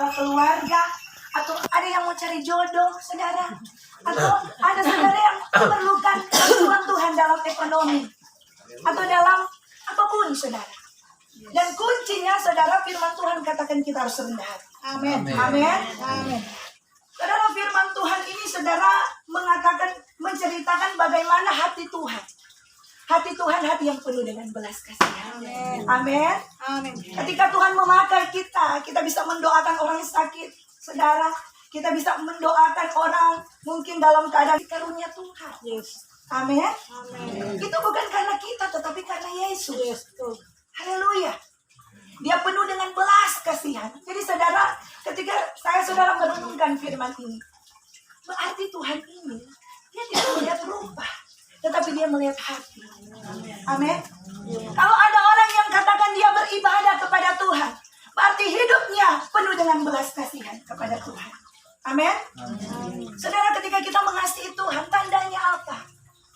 masalah keluarga, atau ada yang mau cari jodoh, saudara, atau ada saudara yang memerlukan bantuan Tuhan dalam ekonomi, atau dalam apapun, saudara. Dan kuncinya, saudara, firman Tuhan katakan kita harus rendah hati. Amin. Amin. Amin. Saudara, firman Tuhan ini, saudara, menceritakan bagaimana hati Tuhan. Hati Tuhan, hati yang penuh dengan belas kasihan. Amin. Amin. Ketika Tuhan memakai kita, kita bisa mendoakan orang yang sakit, saudara. Kita bisa mendoakan orang mungkin dalam keadaan karunia Tuhan. Yes. Amin. Amin. Itu bukan karena kita, tetapi karena Yesus. Yes. Haleluya. Dia penuh dengan belas kasihan. Jadi saudara, ketika saudara merenungkan firman ini, berarti Tuhan ini, dia tidak melihat rupa, tetapi dia melihat hati. Amin. Kalau ada orang yang katakan dia beribadah kepada Tuhan, berarti hidupnya penuh dengan belas kasihan kepada Tuhan. Amin. Saudara, ketika kita mengasihi Tuhan, tandanya apa?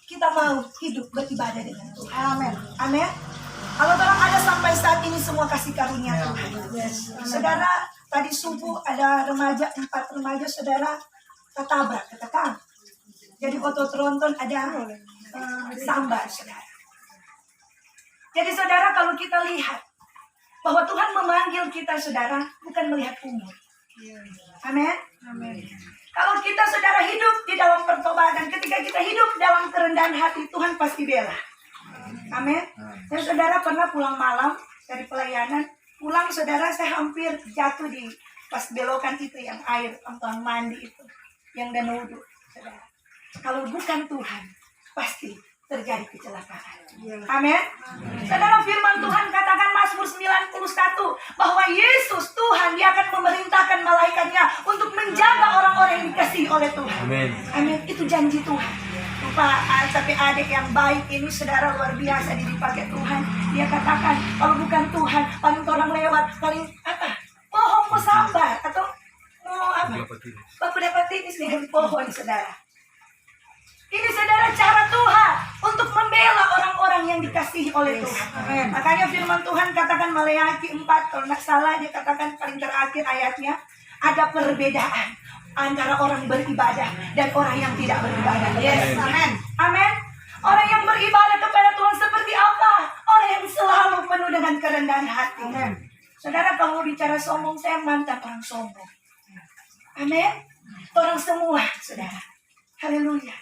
Kita mau hidup beribadah dengan Tuhan. Amin. Amin. Kalau orang ada sampai saat ini semua kasih karunia Tuhan. Yes. Saudara, tadi subuh ada 4 remaja, saudara, ketabrak, katakan. Jadi foto tronton ada sambar, saudara. Jadi saudara, kalau kita lihat bahwa Tuhan memanggil kita, saudara, bukan melihat umur. Amin. Amin. Kalau kita, saudara, hidup di dalam pertobatan, ketika kita hidup dalam kerendahan hati, Tuhan pasti bela. Amin. Dan saudara pernah pulang malam dari pelayanan, pulang, saudara, saya hampir jatuh di pas belokan itu yang air tempat mandi itu, yang danau wudhu, saudara. Kalau bukan Tuhan, pasti terjadi kecelakaan. Amin. Saudara, firman Tuhan katakan Mazmur 91 bahwa Yesus Tuhan, dia akan memerintahkan malaikatnya untuk menjaga orang-orang yang dikasihi oleh Tuhan. Amin. Amin. Itu janji Tuhan. Tapi adik yang baik ini, saudara, luar biasa dipakai Tuhan. Dia katakan kalau bukan Tuhan, paling orang lewat, paling apa? Pohon sambar atau mau apa? Bapak dapat tipis dengan pohon, saudara. Ini, saudara, cara Tuhan untuk membela orang-orang yang dikasihi oleh Tuhan. Amen. Makanya firman Tuhan katakan Maleakhi 4, kalau tidak salah dia katakan paling terakhir ayatnya, ada perbedaan antara orang beribadah dan orang yang tidak beribadah. Yes. Amin. Amin. Orang yang beribadah kepada Tuhan seperti apa? Orang yang selalu penuh dengan kerendahan hati. Amin. Saudara, kalau bicara sombong, saya mantan orang sombong. Amin. Orang semua, saudara. Haleluya.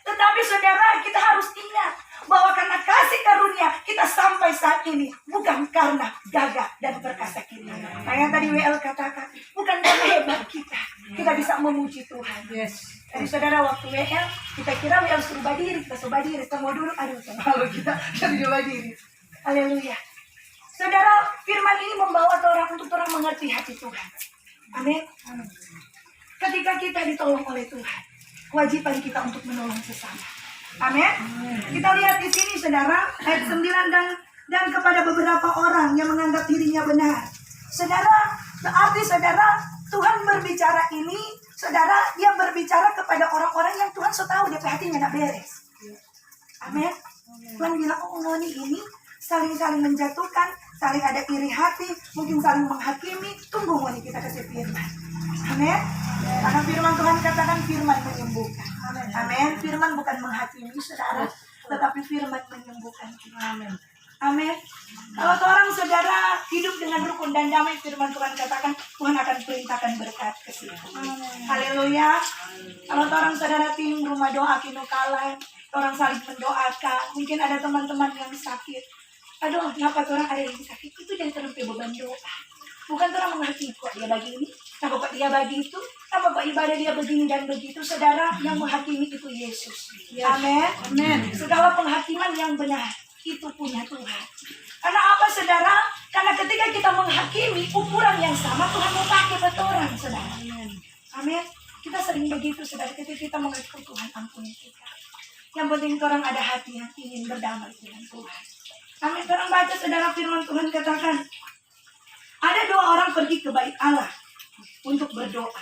Tetapi saudara, kita harus ingat bahwa karena kasih karunia kita sampai saat ini bukan karena gagah dan perkasa kita. Kayak tadi WL katakan, bukan karena hebat kita bisa memuji Tuhan. Yes. Jadi saudara, waktu WL kita kira WL suruh berdiri, kita suruh berdiri, kita mau duduk, aduh malu kita jadi berdiri. Haleluya. Saudara, firman ini membawa orang untuk orang mengerti hati Tuhan. Amin. Ketika kita ditolong oleh Tuhan, kewajiban kita untuk menolong sesama. Amin. Kita lihat di sini, saudara, ayat 9 dan kepada beberapa orang yang menganggap dirinya benar. Saudara, berarti saudara, Tuhan berbicara ini, saudara, dia berbicara kepada orang-orang yang Tuhan so tahu dia hatinya tidak beres. Amin. Tuhan bilang, oh ngoni ini saling-saling menjatuhkan, saling ada iri hati, mungkin saling menghakimi. Tunggu ngoni kita kasih firman. Amin. Karena firman Tuhan katakan firman menyembuhkan. Amin. Firman bukan menghakimi, saudara, tetapi firman menyembuhkan. Amin. Amin. Kalau orang, saudara, hidup dengan rukun dan damai, firman Tuhan katakan Tuhan akan perintahkan berkat ke situ. Haleluya. Kalau orang, saudara, tim rumah doa kinukalan, orang saling mendoakan. Mungkin ada teman-teman yang sakit. Aduh, kenapa orang ada yang sakit? Itu jadi terlalu beban doa. Bukan orang menghakimi kok dia bagi ini, kenapa kok dia bagi itu, kenapa kok ibadah dia begini dan begitu. Saudara, yang menghakimi itu Yesus. Amin. Amin. Segala penghakiman yang benar itu punya Tuhan. Karena apa, saudara? Karena ketika kita menghakimi ukuran yang sama, Tuhan mau pakai buat orang, saudara. Amin. Kita sering begitu, saudara. Ketika kita mengaku Tuhan, ampuni kita. Yang penting orang ada hati yang ingin berdamai dengan Tuhan. Amin. Orang baca, saudara, firman Tuhan katakan, ada 2 orang pergi ke bait Allah untuk berdoa.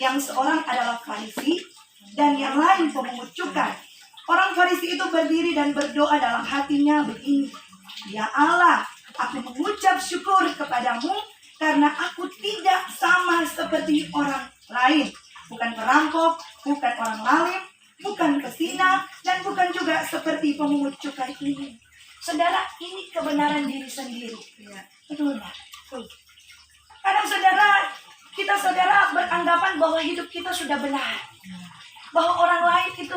Yang seorang adalah Farisi dan yang lain pemungut cukai. Orang Farisi itu berdiri dan berdoa dalam hatinya begini, ya Allah, aku mengucap syukur kepadamu karena aku tidak sama seperti orang lain. Bukan perampok, bukan orang lalim, bukan pesina, dan bukan juga seperti pemungut cukai ini. Saudara, ini kebenaran diri sendiri. Betul nggak? Kadang saudara, kita beranggapan bahwa hidup kita sudah benar. Bahwa orang lain itu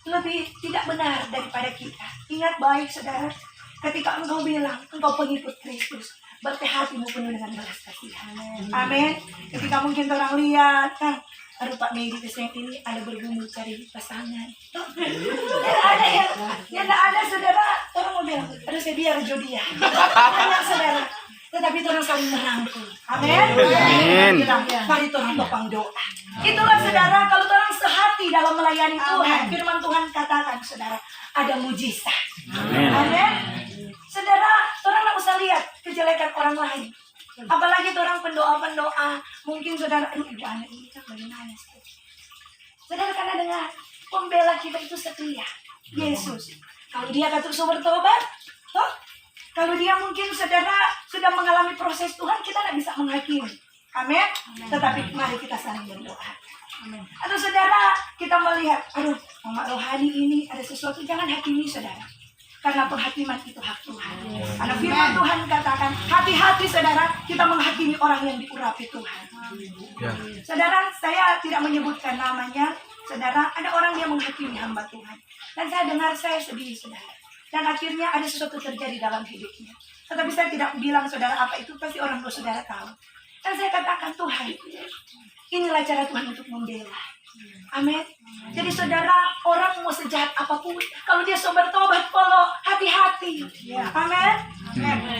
lebih tidak benar daripada kita. Ingat baik saudara, ketika engkau bilang engkau pengikut Kristus, berarti hatimu penuh dengan belas kasihan. Amin. Ketika mungkin orang lihat, kan, aduh Pak Medi kesini ini ada bergumul cari pasangan. Yang ada saudara, orang mau bilang, aduh saya biar jodoh ya. Banyak saudara. Tetapi orang saling merangkul. Amin. Mari orang topang doa. Itulah saudara, kalau orang sehati dalam melayani Tuhan, firman Tuhan katakan saudara, ada mujizat. Amin. Saudara, orang nggak usah lihat kejelekan orang lain. Apalagi orang pendoa, mungkin saudara, ibu anak ini kan bagaimana sih? Saudara, karena dengan pembela kita itu setia, Yesus. Kalau dia kata sumber tobat, toh? Kalau dia mungkin saudara sudah mengalami proses Tuhan, kita tidak bisa menghakimi. Amin. Tetapi mari kita saling berdoa. Amin. Atau saudara, kita melihat, aduh, mama rohani ini ada sesuatu, jangan hakimi saudara. Karena penghakiman itu hak Tuhan. Karena firman Tuhan katakan, hati-hati saudara, kita menghakimi orang yang diurapi Tuhan. Saudara, saya tidak menyebutkan namanya. Saudara, ada orang yang menghakimi hamba Tuhan. Dan saya dengar, saya sedih saudara. Dan akhirnya ada sesuatu terjadi dalam hidupnya. Tetapi saya tidak bilang saudara apa itu, pasti orang tua saudara tahu. Dan saya katakan, Tuhan, inilah cara Tuhan untuk membela. Amin. Jadi saudara, orang mau sejahat apapun, kalau dia bertobat, follow, hati-hati. Amin.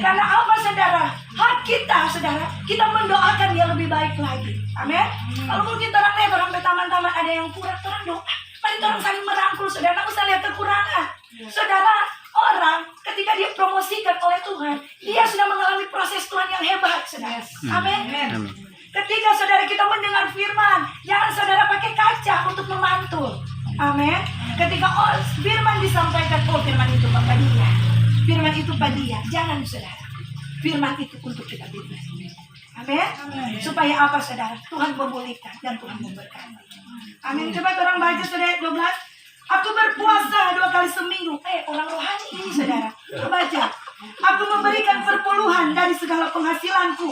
Karena apa saudara? Hak kita saudara, kita mendoakan dia lebih baik lagi. Amin. Kalau mungkin orang lihat orang teman-teman ada yang kurang, orang doa. Mari orang saling merangkul saudara, nggak usah lihat kekurangan. Saudara, orang ketika dia promosikan oleh Tuhan, dia sudah mengalami proses Tuhan yang hebat, saudara. Amin. Ketika saudara kita mendengar firman, jangan saudara pakai kaca untuk memantul. Amin. Ketika firman disampaikan, firman itu Bapak dia, firman itu Pak dia, jangan saudara. Firman itu untuk kita bebas. Amin. Supaya apa saudara? Tuhan memulihkan dan Tuhan memberkati. Amin. Coba orang baca saudara 12. Aku berpuasa 2 kali seminggu. Orang rohani ini saudara. Baca. Aku memberikan perpuluhan dari segala penghasilanku.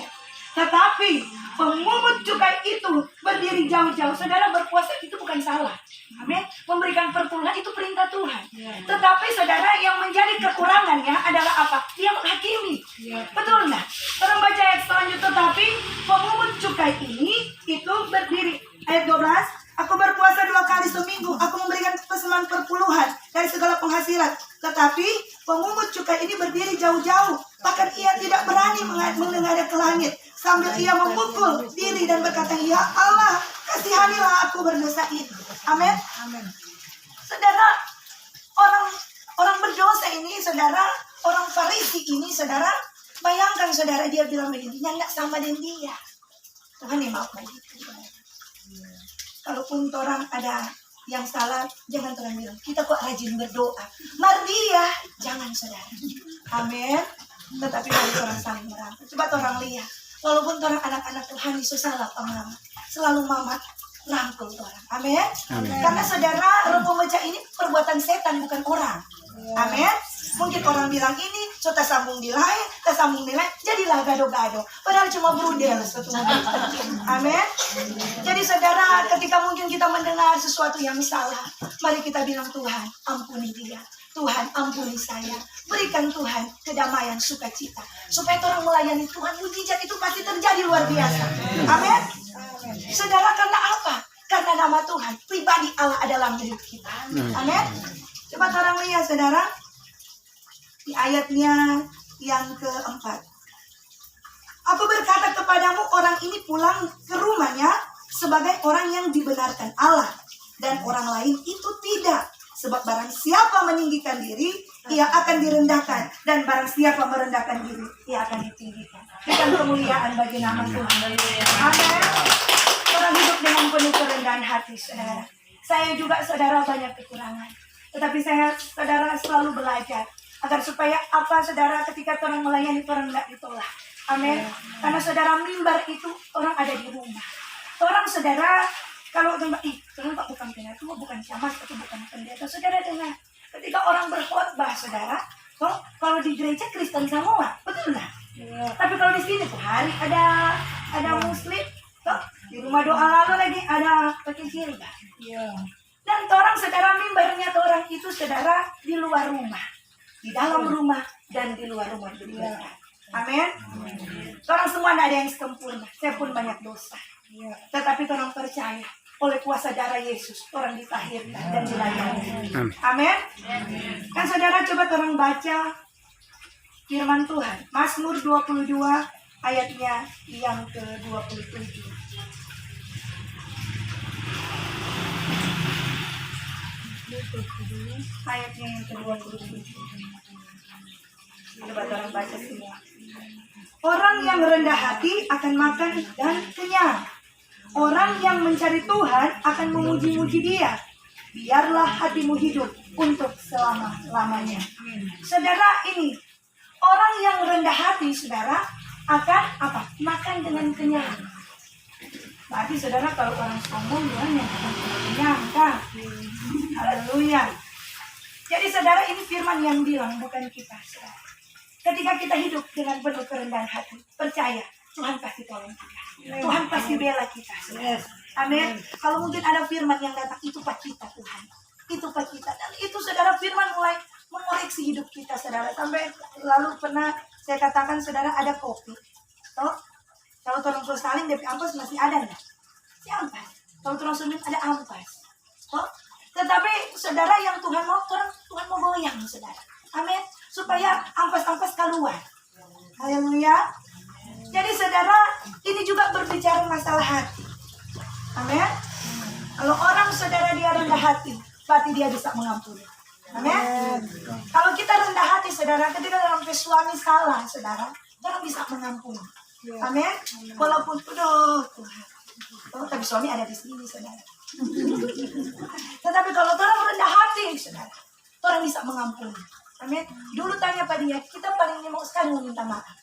Tetapi pemungut cukai itu berdiri jauh-jauh. Saudara, berpuasa itu bukan salah. Amin. Memberikan perpuluhan itu perintah Tuhan. Tetapi saudara, yang menjadi kekurangannya adalah apa? Dia menghakimi. Betul nggak? Orang baca ayat selanjutnya. Tetapi pemungut cukai ini itu berdiri. Ayat 12. Aku berpuasa 2 kali seminggu. Aku memberikan pesanan perpuluhan dari segala penghasilan. Tetapi pemungut cukai ini berdiri jauh-jauh. Bahkan ia tidak berani mendengarnya ke langit. Sambil ia memukul diri dan berkata, ya Allah, kasihanilah aku berdosa ini. Amin. Saudara, orang berdosa ini, saudara, orang Farisi ini, saudara, bayangkan saudara, dia bilang begini, nggak sama dengan dia. Tuhan yang maaf begitu. Kalaupun orang ada yang salah, jangan orang bilang, kita kok rajin berdoa. Mardia, jangan saudara. Amin. Tetapi kalau orang saling merangkul. Coba orang lihat. Walaupun orang anak-anak Tuhan Yesus salah pengalaman, selalu mama rangkul orang. Amin. Karena saudara, roh pemecah ini perbuatan setan, bukan orang. Amin. Mungkin orang bilang ini, so tak sambung di lain, jadilah gado-gado. Padahal cuma brudel. Amin. Jadi saudara, ketika mungkin kita mendengar sesuatu yang salah, mari kita bilang, Tuhan, ampuni dia. Tuhan, ampuni saya. Berikan Tuhan kedamaian, sukacita. Supaya orang melayani Tuhan, mujizat itu pasti terjadi luar biasa. Amin. Saudara, karena apa? Karena nama Tuhan, pribadi Allah adalah hidup kita. Amin. Coba orang lihat saudara, di ayatnya yang keempat. Aku berkata kepadamu, orang ini pulang ke rumahnya sebagai orang yang dibenarkan Allah. Dan orang lain itu tidak. Sebab barang siapa meninggikan diri, ia akan direndahkan. Dan barang siapa merendahkan diri, ia akan ditinggikan. Berikan kemuliaan bagi nama Tuhan. Amin. Orang hidup dengan penuh kerendahan hati, saudara. Saya juga, saudara, banyak kekurangan. Tetapi saudara, selalu belajar. Agar supaya apa, saudara, ketika orang melayani, orang tidak ditolak. Amin. Karena saudara mimbar itu orang ada di rumah. Orang saudara kalau tempat Tuhan Pak bukan pendeta, itu bukan camat, itu bukan pendeta. Saudara dengar, ketika orang berkhotbah saudara, kalau di gereja Kristen semua, betul nggak? Tapi kalau di sini tuh hari ada Muslim, di rumah doa lalu lagi ada pakai jilbab. Dan orang saudara mimbarnya orang itu saudara di luar rumah, di dalam rumah dan di luar rumah beribadah. Amin. Orang semua tidak ada yang sempurna. Saya pun banyak dosa. Tetapi orang percaya oleh kuasa darah Yesus orang ditahirkan dan dilayani. Amin. Kan saudara coba orang baca firman Tuhan. Mazmur 22 ayatnya yang ke-27. Ayatnya yang ke-27. Coba orang baca semua. Orang yang rendah hati akan makan dan kenyang. Orang yang mencari Tuhan akan memuji-muji Dia. Biarlah hatimu hidup untuk selama-lamanya. Saudara, ini orang yang rendah hati, saudara, akan apa? Makan dengan kenyang. Berarti saudara, kalau orang sombong Tuhan yang akan kenyang, kan? Haleluya. Jadi saudara, ini firman yang bilang, bukan kita, saudara. Ketika kita hidup dengan penuh kerendahan hati, percaya Tuhan pasti tolong kita. Tuhan pasti bela kita. Amin. Kalau mungkin ada firman yang datang, itu Pak kita Tuhan. Itu Pak kita. Dan itu saudara firman mulai mengoreksi hidup kita saudara. Sampai lalu pernah saya katakan saudara ada kopi. Kalau tolong salin DP ampas masih ada enggak? Si ampas. Kalau tolong sumin ada ampas. Tetapi saudara yang Tuhan mau, Tuhan mau goyang saudara. Amin. Supaya ampas-ampas keluar. Haleluya. Jadi saudara, ini juga berbicara masalah hati. Amin. Kalau orang saudara dia rendah hati, berarti dia bisa mengampuni. Amin. Kalau kita rendah hati saudara, ketika dalam suami salah saudara, orang bisa mengampuni. Amin. Walaupun Tuhan. Tapi suami ada di sini saudara. Tetapi kalau orang rendah hati saudara, orang bisa mengampuni. Amin. Dulu tanya pada dia, kita paling mau sekali meminta maaf.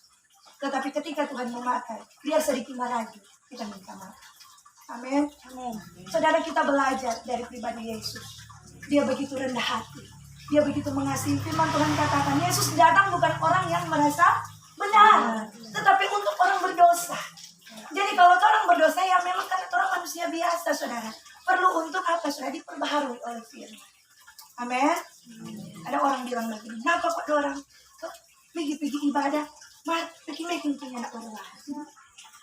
Tetapi ketika Tuhan memakai, biar sedikit lagi kita minta maaf. Amin. Saudara, kita belajar dari pribadi Yesus. Dia begitu rendah hati. Dia begitu mengasihi. Firman Tuhan katakan, Yesus datang bukan orang yang merasa benar, tetapi untuk orang berdosa. Jadi kalau orang berdosa, ya memang karena orang manusia biasa, saudara. Perlu untuk apa, saudara? Diperbaharui oleh firman. Amin. Ada orang bilang lagi, kenapa kok orang pergi ibadah? Pergi punya anak orang.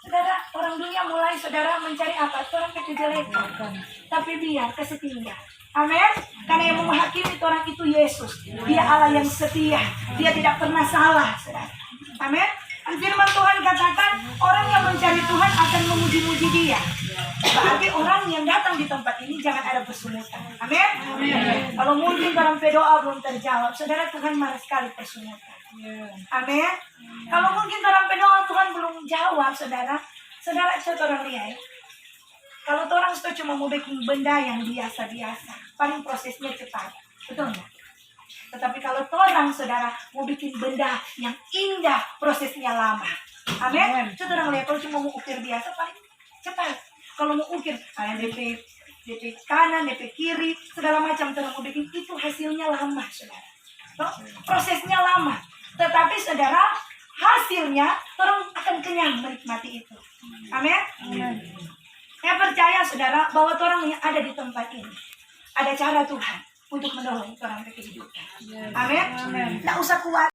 Saudara, orang dunia mulai saudara mencari apa? Orang kejelekan. Tapi biar kesetia. Amin. Karena yang menghakimi orang itu Yesus. Dia Allah yang setia. Dia tidak pernah salah, saudara. Amin. Firman Tuhan katakan, orang yang mencari Tuhan akan memuji-muji Dia. Berarti orang yang datang di tempat ini jangan ada persungutan. Amin. Kalau mungkin orang berdoa belum terjawab, saudara, Tuhan marah sekali persungutan. Amin. Kalau mungkin orang berdoa Tuhan belum jawab, saudara coba orang lihat. Kalau orang itu cuma mau bikin benda yang biasa-biasa, paling prosesnya cepat, betul nggak? Tetapi kalau orang saudara mau bikin benda yang indah, prosesnya lama. Amin. Coba orang lihat, kalau cuma mau ukir biasa paling cepat. Kalau mau ukir, DP kanan, DP kiri, segala macam orang mau bikin, itu hasilnya lama, saudara. Prosesnya lama. Tetapi saudara, hasilnya orang akan kenyang menikmati itu. Amin. Saya percaya saudara bahwa orang yang ada di tempat ini ada cara Tuhan untuk menolong orang ke kehidupan. Amin. Tidak usah kuat.